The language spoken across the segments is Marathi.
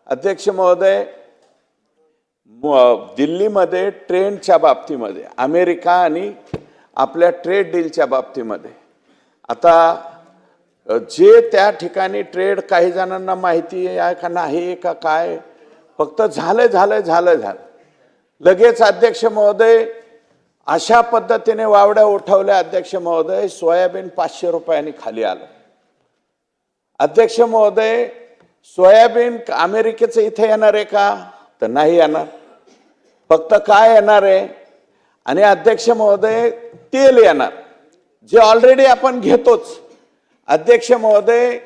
अध्यक्ष महोदय, दिल्लीमध्ये ट्रेंडच्या बाबतीमध्ये अमेरिका आणि आपल्या ट्रेड डीलच्या बाबतीमध्ये आता जे त्या ठिकाणी ट्रेड काही जणांना माहिती आहे का नाही का काय, फक्त झालं लगेच अध्यक्ष महोदय अशा पद्धतीने वावड्या उठवल्या। अध्यक्ष महोदय, सोयाबीन 500 रुपयांनी खाली आलं। अध्यक्ष महोदय, सोयाबीन अमेरिकेचं इथे येणार आहे का? तर नाही येणार, फक्त काय येणार आहे? आणि अध्यक्ष महोदय, तेल येणार जे ऑलरेडी आपण घेतोच। अध्यक्ष महोदय,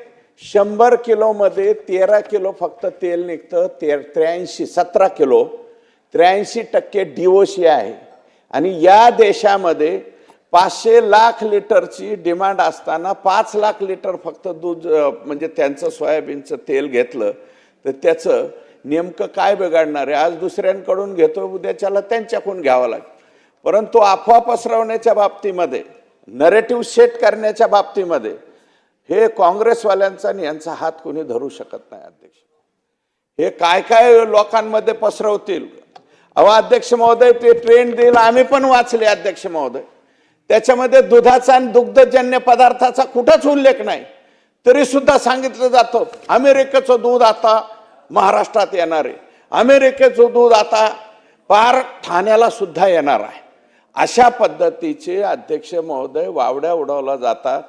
100 किलो मध्ये 13 किलो फक्त तेल निघतं। 17 किलो 83% DOC आहे आणि या देशामध्ये 500 लाख लिटरची डिमांड असताना 5 लाख लिटर फक्त दूध म्हणजे त्यांचं सोयाबीनचं तेल घेतलं तर त्याचं नेमकं काय बिघडणार आहे? आज दुसऱ्यांकडून घेतो, उद्याच्याला त्यांच्याकडून घ्यावं लागेल। परंतु अफवा पसरवण्याच्या बाबतीमध्ये, नरेटिव्ह सेट करण्याच्या बाबतीमध्ये हे काँग्रेसवाल्यांचा आणि यांचा हात कोणी धरू शकत नाही। अध्यक्ष, हे काय काय लोकांमध्ये पसरवतील। अध्यक्ष महोदय, ते ट्रेंड देईल आम्ही पण वाचले। अध्यक्ष महोदय, त्याच्यामध्ये दुधाचा आणि दुग्धजन्य पदार्थाचा कुठंच उल्लेख नाही, तरी सुद्धा सांगितलं जातं अमेरिकेचं दूध आता महाराष्ट्रात येणार आहे, अमेरिकेचं दूध आता पार ठाण्याला सुद्धा येणार आहे। अशा पद्धतीचे अध्यक्ष महोदय वावड्या उडवला जातात।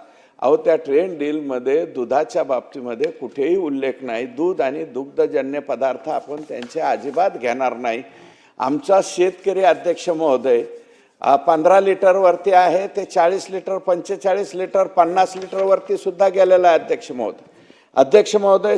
त्या ट्रेड डील मध्ये दुधाच्या बाबतीमध्ये कुठेही उल्लेख नाही। दूध आणि दुग्धजन्य पदार्थ आपण त्यांचे अजिबात घेणार नाही। आमचा शेतकरी अध्यक्ष महोदय 15 लिटर वरती आहे, ते 40 लिटर 45 लिटर 50 लिटर वरती सुद्धा गेलेला आहे। अध्यक्ष महोदय,